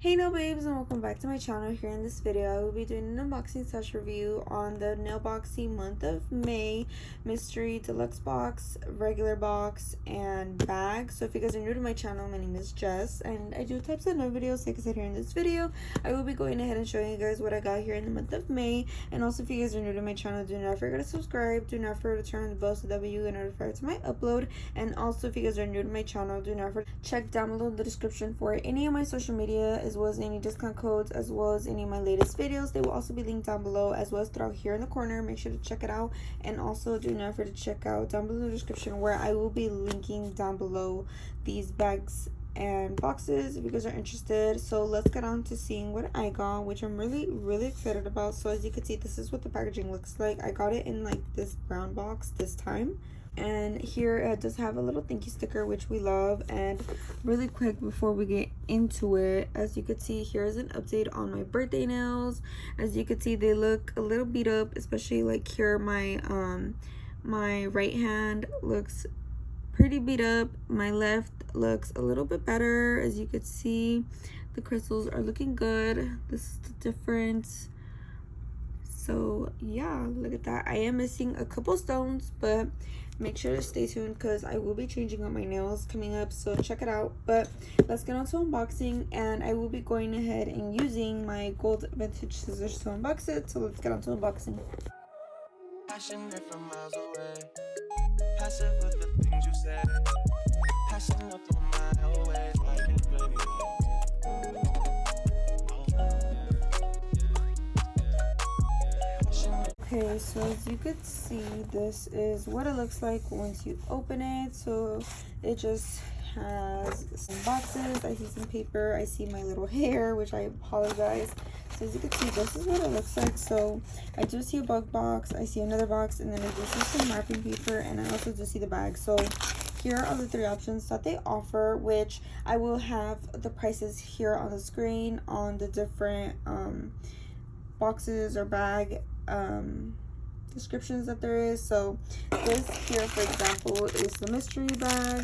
Hey no babes, and welcome back to my channel. Here in this video I will be doing an unboxing slash review on the NAILBOXY month of May mystery deluxe box, regular box, and bag. So if you guys are new to my channel, my name is Jess and I do types of no videos. Like I said, here in this video I will be going ahead and showing you guys what I got here in the month of May. And also, if you guys are new to my channel, do not forget to subscribe, do not forget to turn on the bell so that way you get notified to my upload. And also, if you guys are new to my channel, do not forget to check down below the description for any of my social media, as well as any discount codes, as well as any of my latest videos. They will also be linked down below, as well as throughout here in the corner. Make sure to check it out. And also do not forget to check out down below the description where I will be linking down below these bags and boxes if you guys are interested. So let's get on to seeing what I got, which I'm really excited about. So as you can see, this is what the packaging looks like. I got it in like this brown box this time. And here it does have a little thank you sticker, which we love. And really quick before we get into it, as you can see, here's an update on my birthday nails. As you can see, they look a little beat up, especially like here my my right hand looks pretty beat up. My left looks a little bit better. As you can see, the crystals are looking good. This is the difference. So yeah, look at that. I am missing a couple stones, but make sure to stay tuned because I will be changing up my nails coming up, so check it out. But let's get on to unboxing, and I will be going ahead and using my gold vintage scissors to unbox it. So let's get on to unboxing. Passionate from miles away, passive with the things you say, passing up on my way, like it really. Okay, so as you could see, this is what it looks like once you open it. So it just has some boxes. I see some paper. I see my little hair, which I apologize. So as you can see, this is what it looks like. So I do see a bug box, I see another box, and then I do see some wrapping paper, and I also do see the bag. So here are the three options that they offer, which I will have the prices here on the screen on the different boxes or bag descriptions that there is. So this here, for example, is the mystery bag.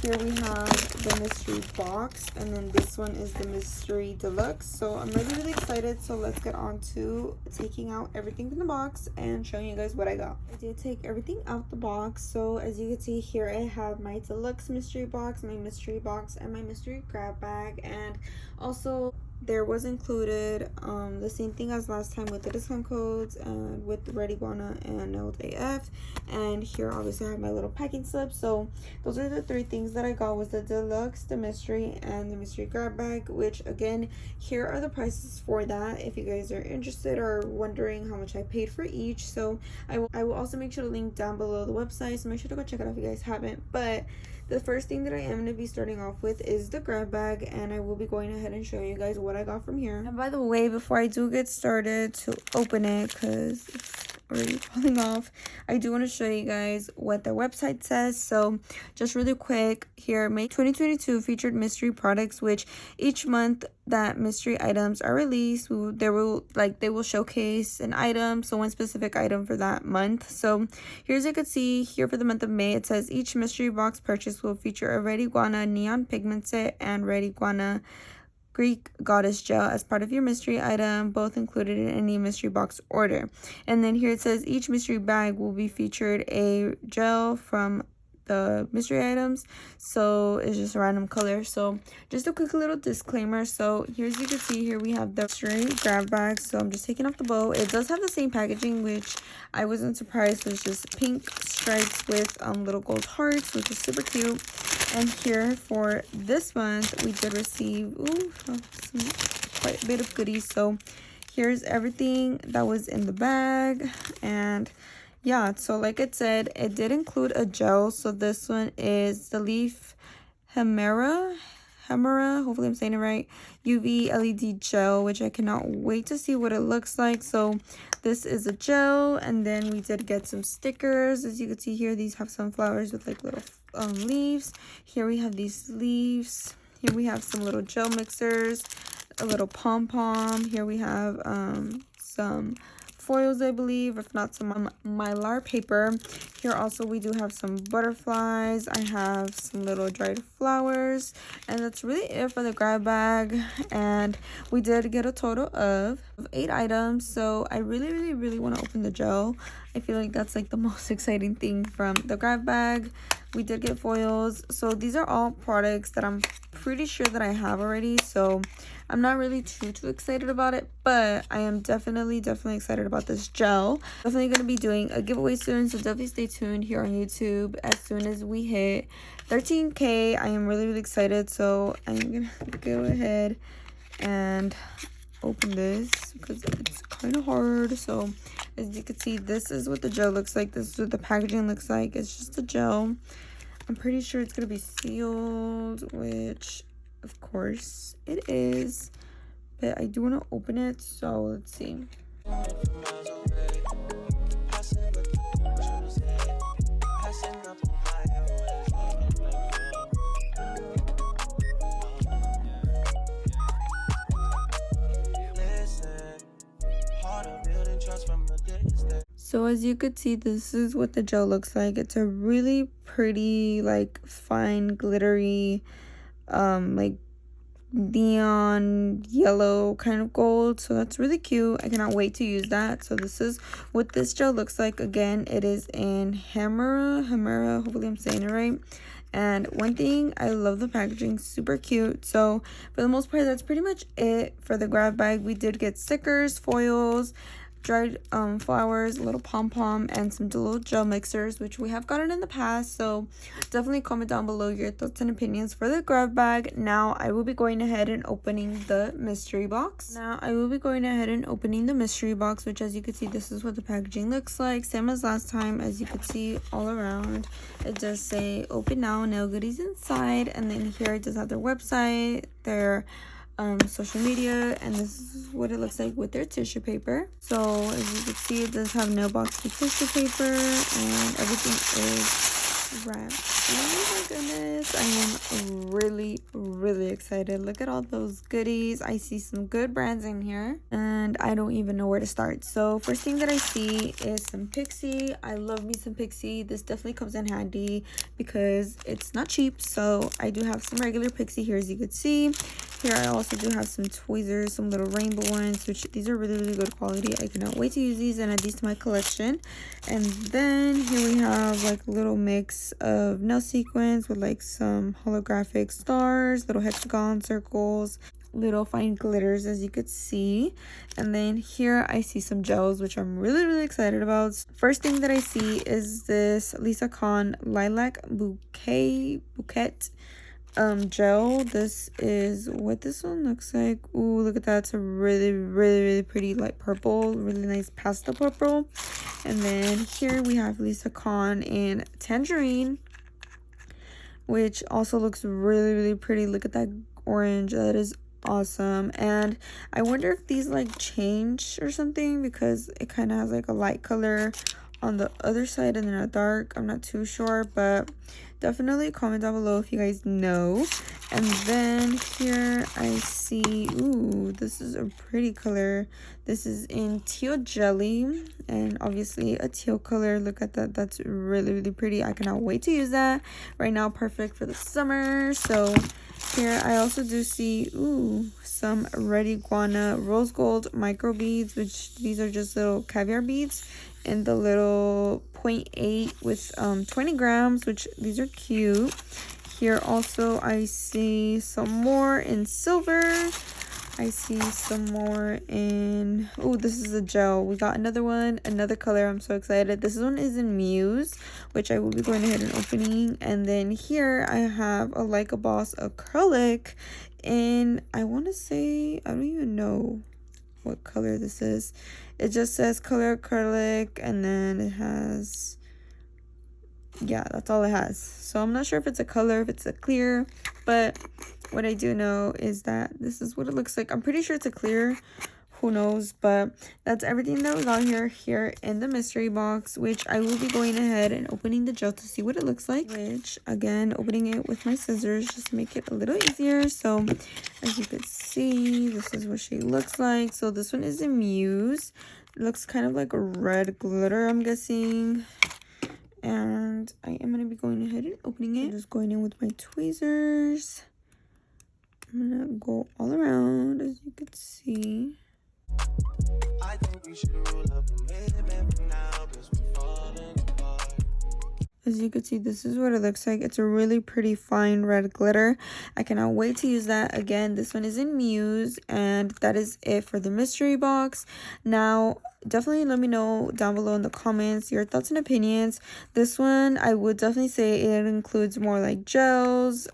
Here we have the mystery box, and then this one is the mystery deluxe. So I'm really excited. So let's get on to taking out everything from the box and showing you guys what I got. I did take everything out the box. So as you can see here, I have my deluxe mystery box, my mystery box, and my mystery grab bag. And also there was included the same thing as last time with the discount codes and with the Red Iguana and Nailed AF. And here obviously I have my little packing slip. So those are the three things that I got, was the deluxe, the mystery, and the mystery grab bag, which again, here are the prices for that if you guys are interested or wondering how much I paid for each. So I will also make sure to link down below the website, so make sure to go check it out if you guys haven't. But the first thing that I am going to be starting off with is the grab bag, and I will be going ahead and showing you guys what I got from here. And by the way, before I do get started to open it, because it's already falling off, I do want to show you guys what their website says. So just really quick here, May 2022 featured mystery products, which each month that mystery items are released, they will showcase an item, so one specific item for that month. So here, as you can see here, for the month of May, it says each mystery box purchase will feature a Red Iguana neon pigment set and Red Iguana Greek goddess gel as part of your mystery item, both included in any mystery box order. And then here it says each mystery bag will be featured a gel from the mystery items, so it's just a random color. So just a quick little disclaimer. So here, as you can see here, we have the mystery grab bag. So I'm just taking off the bow. It does have the same packaging, which I wasn't surprised. It's just pink stripes with little gold hearts, which is super cute. And here for this month, we did receive quite a bit of goodies. So here's everything that was in the bag. And yeah, so like it said, it did include a gel. So this one is the Leaf Hemera, hopefully I'm saying it right, UV LED gel, which I cannot wait to see what it looks like. So this is a gel, and then we did get some stickers. As you can see here, these have some flowers with like little leaves. Here we have these leaves. Here we have some little gel mixers, a little pom-pom. Here we have some foils, I believe, if not some mylar paper. Here also we do have some butterflies. I have some little dried flowers, and that's really it for the grab bag. And we did get a total of 8 items, so I really want to open the gel. I feel like that's like the most exciting thing from the grab bag. We did get foils, so these are all products that I'm pretty sure that I have already, so I'm not really too excited about it, but I am definitely excited about this gel. Definitely going to be doing a giveaway soon, so definitely stay tuned here on YouTube as soon as we hit 13K. I am really excited, so I'm gonna go ahead and open this because it's kind of hard. So as you can see, this is what the gel looks like. This is what the packaging looks like. It's just a gel. I'm pretty sure it's gonna be sealed, which of course it is, but I do want to open it, so let's see. So as you could see, this is what the gel looks like. It's a really pretty, like, fine glittery like neon yellow kind of gold, so that's really cute. I cannot wait to use that. So this is what this gel looks like. Again, it is in Hamera, hopefully I'm saying it right. And one thing, I love the packaging, super cute. So for the most part, that's pretty much it for the grab bag. We did get stickers, foils, dried flowers, a little pom-pom, and some little gel mixers, which we have gotten in the past. So definitely comment down below your thoughts and opinions for the grab bag. Now I will be going ahead and opening the mystery box. Which, as you can see, this is what the packaging looks like, same as last time. As you can see all around, it does say open now, nail goodies inside, and then here it does have their website, their social media, and this is what it looks like with their tissue paper. So as you can see, it does have NAILBOXY tissue paper, and everything is wrapped. Oh my goodness, I am really excited. Look at all those goodies. I see some good brands in here, and I don't even know where to start. So first thing that I see is some Pixie. I love me some Pixie. This definitely comes in handy because it's not cheap. So I do have some regular Pixie here, as you could see. Here I also do have some tweezers, some little rainbow ones, which these are really good quality. I cannot wait to use these and add these to my collection. And then here we have like a little mix of nail sequins with like some holographic stars, little hexagon circles, little fine glitters, as you could see. And then here I see some gels, which I'm really excited about. First thing that I see is this Lisa Kahn Lilac Bouquet gel. This is what this one looks like. Ooh, look at that. It's a really pretty light purple, really nice pastel purple. And then here we have Lisa Kahn in Tangerine, which also looks really pretty. Look at that orange. That is awesome. And I wonder if these like change or something, because it kind of has like a light color on the other side and then a dark. I'm not too sure, but definitely comment down below if you guys know. And then here I see, ooh, this is a pretty color. This is in teal jelly, and obviously a teal color. Look at that. That's really pretty. I cannot wait to use that right now. Perfect for the summer. So here I also do see, ooh, some red iguana rose gold micro beads, which these are just little caviar beads in the little 0.8 with 20 grams, which these are cute. Here also I see some more in silver. I see some more in, oh, this is a gel. We got another one, another color. I'm so excited. This one is in Muse, which I will be going ahead and opening. And then here I have a Like a Boss acrylic in, I want to say, I don't even know what color this is. It just says color acrylic, and then it has, yeah, that's all it has. So I'm not sure if it's a color, if it's a clear, but what I do know is that this is what it looks like. I'm pretty sure it's a clear. who knows, but that's everything that we got here in the mystery box, which I will be going ahead and opening the gel to see what it looks like, which again, opening it with my scissors just to make it a little easier. So as you could see, this is what she looks like. So this one is in Muse. It looks kind of like a red glitter, I'm guessing. And I am going to be going ahead and opening it. I'm just going in with my tweezers. I'm gonna go all around, as you can see. I think we should roll up a minute for now, 'cause we're falling apart. As you can see, this is what it looks like. It's a really pretty fine red glitter. I cannot wait to use that. Again, this one is in Muse, and that is it for the mystery box. Now, definitely let me know down below in the comments your thoughts and opinions. This one, I would definitely say it includes more like gels,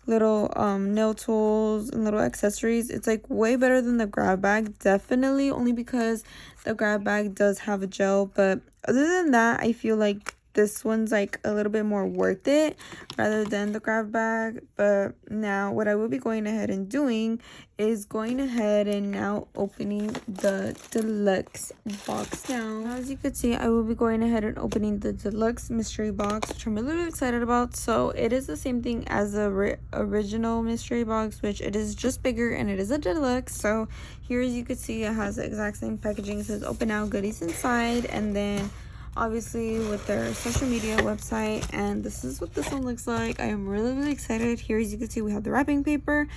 little nail tools and little accessories. It's like way better than the grab bag, definitely, only because the grab bag does have a gel. But other than that, I feel like this one's like a little bit more worth it rather than the grab bag. But now what I will be going ahead and doing is going ahead and now opening the deluxe box. Now as you can see, I will be going ahead and opening the deluxe mystery box, which I'm really excited about. So it is the same thing as the original mystery box, which it is just bigger and it is a deluxe. So here, as you can see, it has the exact same packaging. It says open now, goodies inside, and then obviously with their social media website. And this is what this one looks like. I am really excited. Here, as you can see, we have the wrapping paper,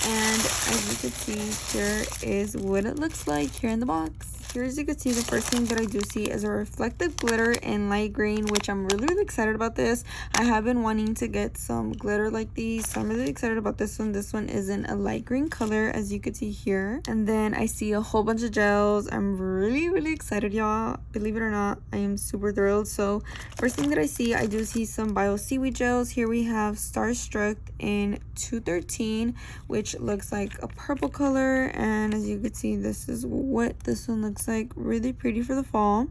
and as you can see, here is what it looks like here in the box. Here, as you can see, the first thing that I do see is a reflective glitter in light green, which I'm really excited about this. I have been wanting to get some glitter like these, so I'm really excited about this one. This one is in a light green color, as you can see here. And then I see a whole bunch of gels. I'm really excited, y'all. Believe it or not, I am super thrilled. So first thing that I do see some bio seaweed gels. Here we have Starstruck in 213, which looks like a purple color. And as you can see, this is what this one looks like. Really pretty for the fall.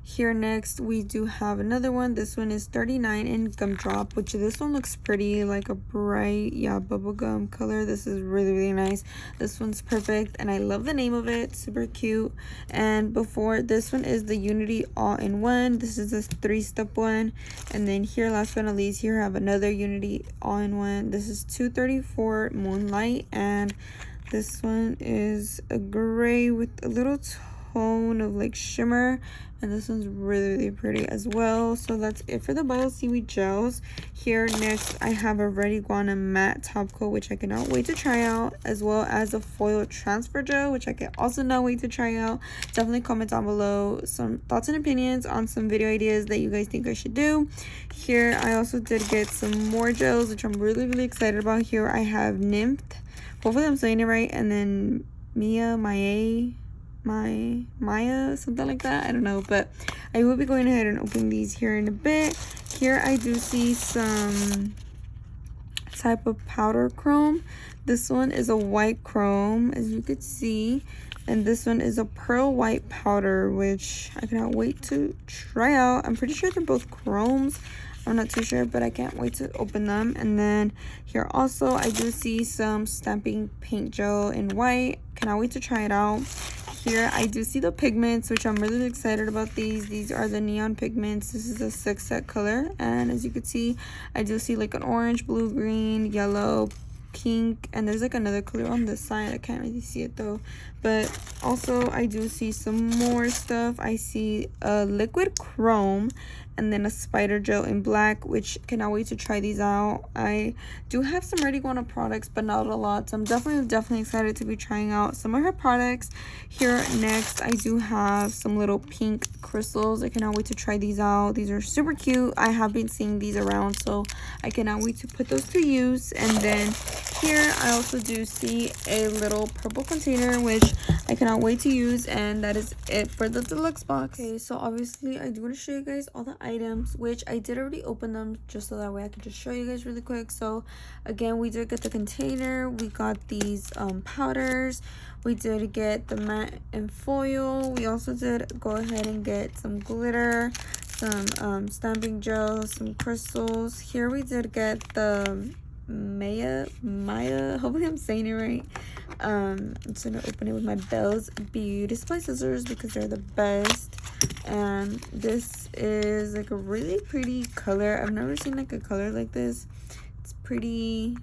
Here next we do have another one. This one is 39 in Gumdrop, which this one looks pretty, like a bright bubblegum color. This is really nice. This one's perfect, and I love the name of it. Super cute. And before, this one is the Unity all-in-one. This is a 3-step one. And then here, last but not least, here I have another Unity all-in-one. This is 234 Moonlight, and this one is a gray with a little tone of like shimmer, and this one's really pretty as well. So that's it for the bio seaweed gels. Here next I have a Red Iguana matte top coat, which I cannot wait to try out, as well as a foil transfer gel, which I can also not wait to try out. Definitely comment down below some thoughts and opinions on some video ideas that you guys think I should do. Here I also did get some more gels, which I'm really excited about. Here I have Nymph, hopefully I'm saying it right, and then Maya, something like that. I don't know, but I will be going ahead and opening these here in a bit. Here I do see some type of powder chrome. This one is a white chrome, as you could see, and this one is a pearl white powder, which I cannot wait to try out. I'm pretty sure they're both chromes. I'm not too sure, but I can't wait to open them. And then here also I do see some stamping paint gel in white. Cannot wait to try it out. Here I do see the pigments, which I'm really excited about. These are the neon pigments. This is a 6-set color, and as you can see, I do see like an orange, blue, green, yellow, pink, and there's like another color on this side. I can't really see it though, but also I do see some more stuff. I see a liquid chrome, and then a spider gel in black, which cannot wait to try these out. I do have some Red Iguana products, but not a lot, so I'm definitely excited to be trying out some of her products. Here next I do have some little pink crystals. I cannot wait to try these out. These are super cute. I have been seeing these around, so I cannot wait to put those to use. And then here I also do see a little purple container, which I cannot wait to use, and that is it for the deluxe box. Okay, so obviously I do want to show you guys all the items, which I did already open them just so that way I could just show you guys really quick. So again, we did get the container, we got these powders, we did get the matte and foil, we also did go ahead and get some glitter, some stamping gel, some crystals. Here we did get the Maya, hopefully I'm saying it right. I'm just gonna open it with my Bells Beauty Supply scissors because they're the best. And this is like a really pretty color. I've never seen like a color like this. It's pretty.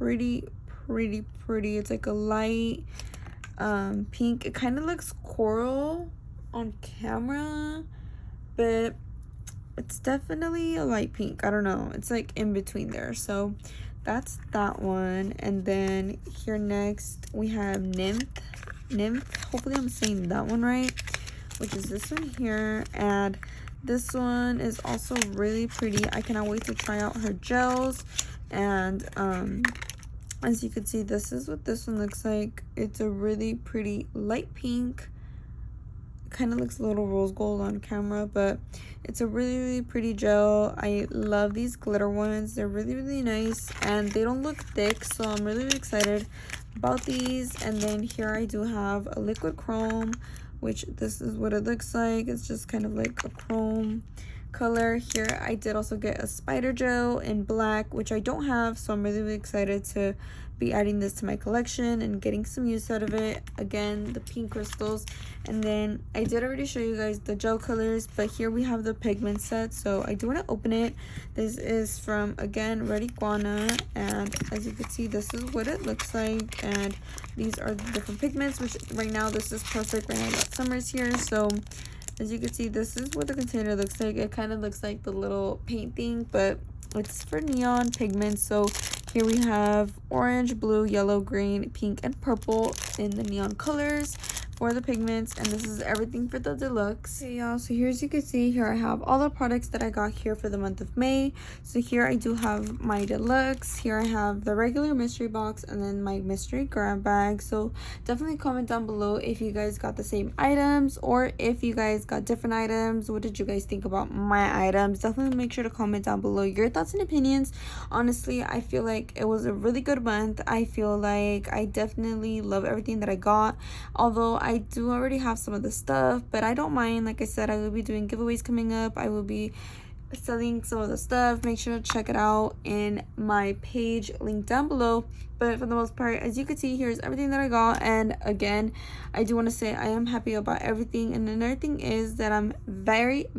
It's like a light pink. It kind of looks coral on camera, but it's definitely a light pink. I don't know, it's like in between there. So that's that one. And then here next we have nymph. Hopefully I'm saying that one right, which is this one here. And this one is also really pretty. I cannot wait to try out her gels. And as you can see, this is what this one looks like. It's a really pretty light pink. It kind of looks a little rose gold on camera, but it's a really pretty gel. I love these glitter ones. They're really nice, and they don't look thick, so I'm really excited about these. And then here I do have a liquid chrome, which this is what it looks like. It's just kind of like a chrome color. Here I did also get a spider gel in black, which I don't have, so I'm really excited to be adding this to my collection and getting some use out of it. Again, the pink crystals. And then I did already show you guys the gel colors, but here we have the pigment set, so I do want to open it. This is from, again, Red Iguana, and as you can see, this is what it looks like. And these are the different pigments, which right now this is perfect right now that summer's here. So as you can see, this is what the container looks like. It kind of looks like the little paint thing, but it's for neon pigments. So here we have orange, blue, yellow, green, pink, and purple in the neon colors for the pigments. And this is everything for the deluxe. Okay, y'all, so here, as you can see, here I have all the products that I got here for the month of May. So here I do have my deluxe. Here I have the regular mystery box, and then my mystery grab bag. So definitely comment down below if you guys got the same items, or if you guys got different items. What did you guys think about my items? Definitely make sure to comment down below your thoughts and opinions. Honestly, I feel like it was a really good month. I feel like I definitely love everything that I got, although I do already have some of the stuff, but I don't mind. Like I said, I will be doing giveaways coming up. I will be selling some of the stuff. Make sure to check it out in my page link down below. But for the most part, as you can see, here's everything that I got. And again, I do want to say I am happy about everything. And another thing is that I'm very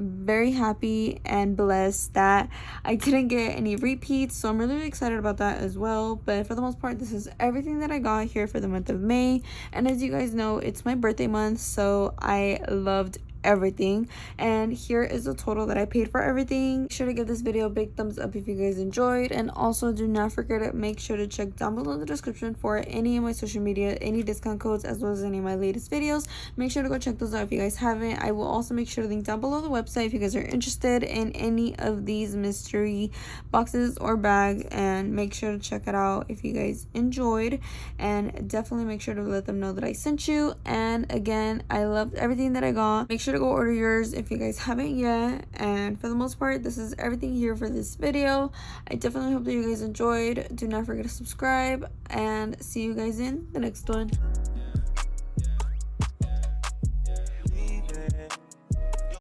happy and blessed that I didn't get any repeats, so I'm really excited about that as well. But for the most part, this is everything that I got here for the month of May. And as you guys know, it's my birthday month, so I loved everything. And here is the total that I paid for everything. Make sure to give this video a big thumbs up if you guys enjoyed, and also do not forget to make sure to check down below in the description for any of my social media, any discount codes, as well as any of my latest videos. Make sure to go check those out if you guys haven't. I will also make sure to link down below the website if you guys are interested in any of these mystery boxes or bag, and make sure to check it out if you guys enjoyed. And definitely make sure to let them know that I sent you. And again, I loved everything that I got. Make sure to go order yours if you guys haven't yet. And for the most part, this is everything here for this video. I definitely hope that you guys enjoyed. Do not forget to subscribe, and see you guys in the next one.